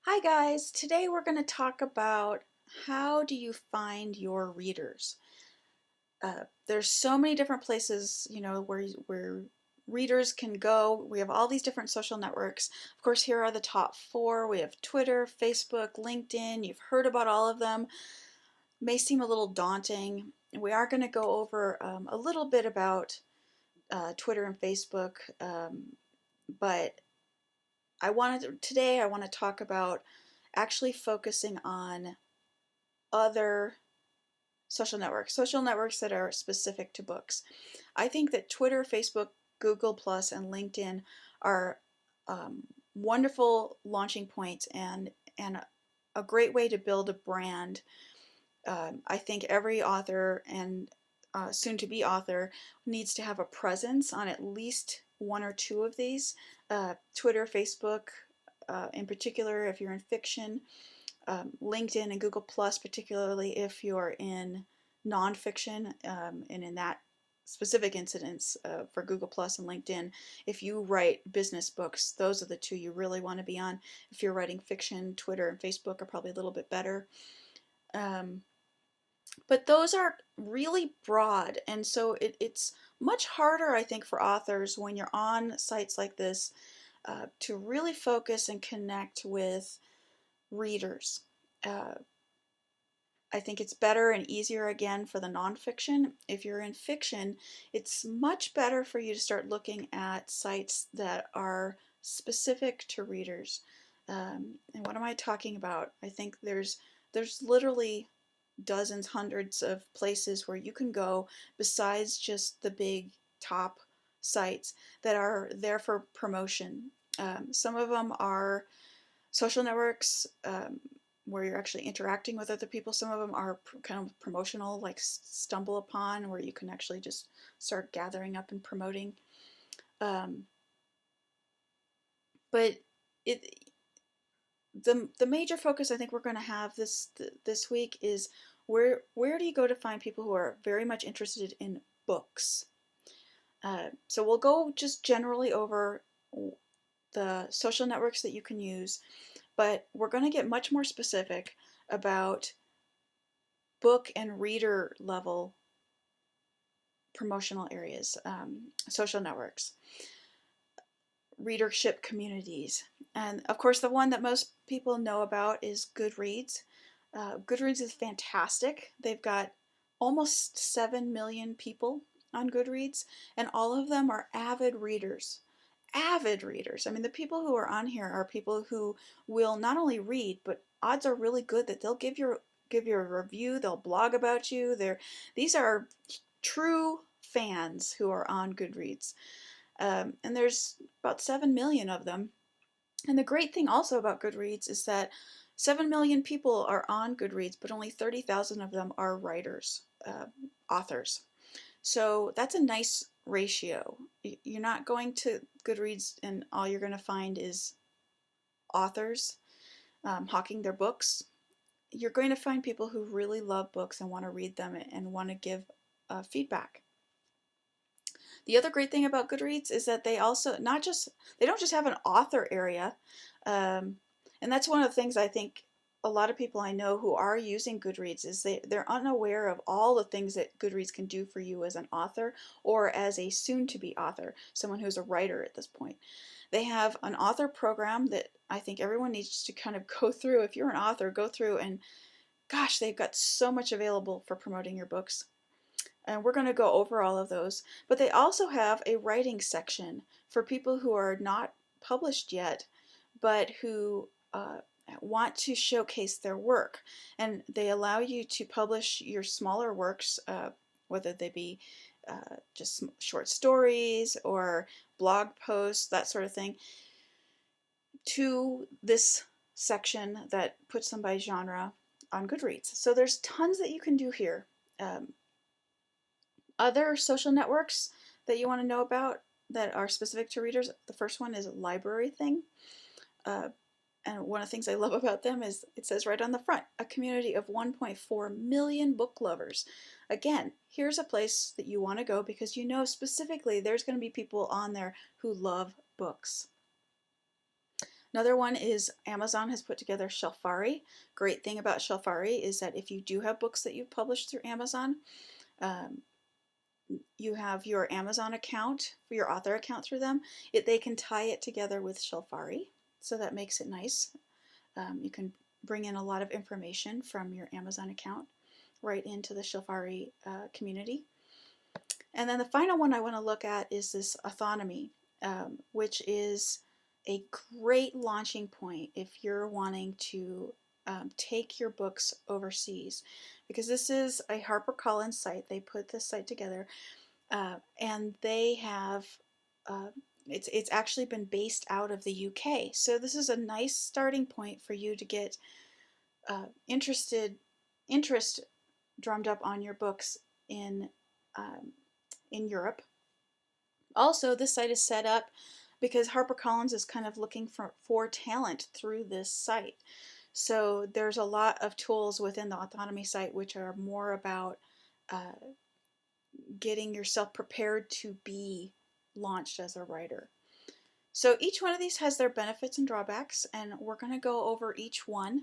Hi guys, today we're going to talk about how do you find your readers. There's so many different places, where readers can go. We have all these different social networks. Of course, here are the top four. We have Twitter, Facebook, LinkedIn. You've heard about all of them. May seem a little daunting. We are going to go over a little bit about Twitter and Facebook, but today I want to talk about actually focusing on other social networks that are specific to books. I think that Twitter, Facebook, Google Plus, and LinkedIn are wonderful launching points and a great way to build a brand. I think every author and soon-to-be author needs to have a presence on at least one or two of these. Twitter, Facebook, in particular, if you're in fiction, LinkedIn and Google Plus, particularly if you're in nonfiction, and in that specific incidence for Google Plus and LinkedIn, if you write business books, those are the two you really want to be on. If you're writing fiction, Twitter and Facebook are probably a little bit better. But those are really broad, and so it's much harder, I think, for authors when you're on sites like this to really focus and connect with readers. Uh, I think it's better and easier again for the nonfiction. If you're in fiction, it's much better for you to start looking at sites that are specific to readers. And what am I talking about? I think there's literally dozens, hundreds of places where you can go besides just the big top sites that are there for promotion. Some of them are social networks where you're actually interacting with other people. Some of them are kind of promotional, like Stumble Upon, where you can actually just start gathering up and promoting. Um, but it the major focus I think we're going to have this week is where do you go to find people who are very much interested in books. So we'll go just generally over the social networks that you can use, but we're going to get much more specific about book and reader level promotional areas, social networks, readership communities. And of course, the one that most people know about is Goodreads. Goodreads is fantastic. They've got almost 7 million people on Goodreads, and all of them are avid readers. Avid readers. I mean, the people who are on here are people who will not only read, but odds are really good that they'll give you a review. They'll blog about you. These are true fans who are on Goodreads. And there's about 7 million of them. And the great thing also about Goodreads is that 7 million people are on Goodreads, but only 30,000 of them are writers, authors. So that's a nice ratio. You're not going to Goodreads and all you're going to find is authors hawking their books. You're going to find people who really love books and want to read them and want to give feedback. The other great thing about Goodreads is that they also they don't just have an author area, and that's one of the things I think a lot of people I know who are using Goodreads is they're unaware of all the things that Goodreads can do for you as an author or as a soon-to-be author, someone who's a writer at this point. They have an author program that I think everyone needs to kind of go through. If you're an author, go through, and gosh, they've got so much available for promoting your books. And we're going to go over all of those. But they also have a writing section for people who are not published yet, but who want to showcase their work. And they allow you to publish your smaller works, whether they be just short stories or blog posts, that sort of thing, to this section that puts them by genre on Goodreads. So there's tons that you can do here. Other social networks that you want to know about that are specific to readers, the first one is Library Thing. And one of the things I love about them is it says right on the front, a community of 1.4 million book lovers. Again, here's a place that you want to go because you know specifically there's going to be people on there who love books. Another one is Amazon has put together Shelfari. Great thing about Shelfari is that if you do have books that you've published through Amazon, um, you have your Amazon account, your author account through them, they can tie it together with Shelfari, so that makes it nice. You can bring in a lot of information from your Amazon account right into the Shelfari community. And then the final one I want to look at is this Autonomy, which is a great launching point if you're wanting to take your books overseas, because this is a HarperCollins site. They put this site together, and they have it's actually been based out of the UK. So this is a nice starting point for you to get interest drummed up on your books um, in Europe. Also, this site is set up because HarperCollins is kind of looking for talent through this site. So there's a lot of tools within the Autonomy site which are more about uh, getting yourself prepared to be launched as a writer. So each one of these has their benefits and drawbacks, and we're going to go over each one.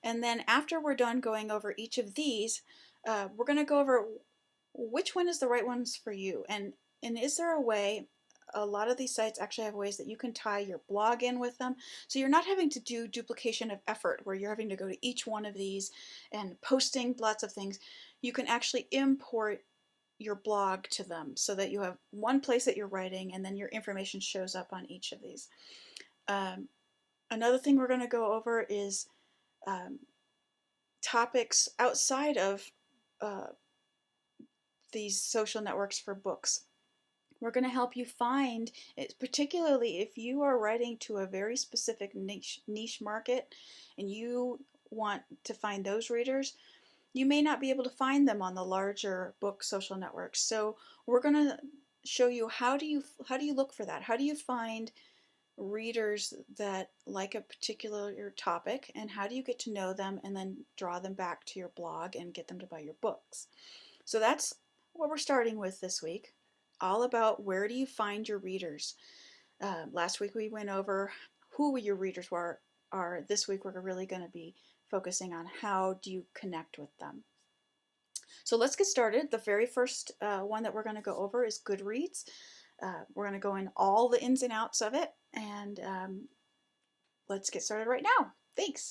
And then after we're done going over each of these, we're going to go over which one is the right ones for you. And is there a way, a lot of these sites actually have ways that you can tie your blog in with them. So you're not having to do duplication of effort where you're having to go to each one of these and posting lots of things. You can actually import your blog to them so that you have one place that you're writing and then your information shows up on each of these. Another thing we're going to go over is topics outside of uh, these social networks for books. We're going to help you find, particularly if you are writing to a very specific niche market and you want to find those readers, you may not be able to find them on the larger book social networks. So we're going to show you how do you look for that? How do you find readers that like a particular topic, and how do you get to know them and then draw them back to your blog and get them to buy your books? So that's what we're starting with this week, all about where do you find your readers. Last week we went over who your readers are. This week we're really going to be focusing on how do you connect with them. So let's get started. The very first one that we're going to go over is Goodreads. We're going to go in all the ins and outs of it, and let's get started right now. Thanks.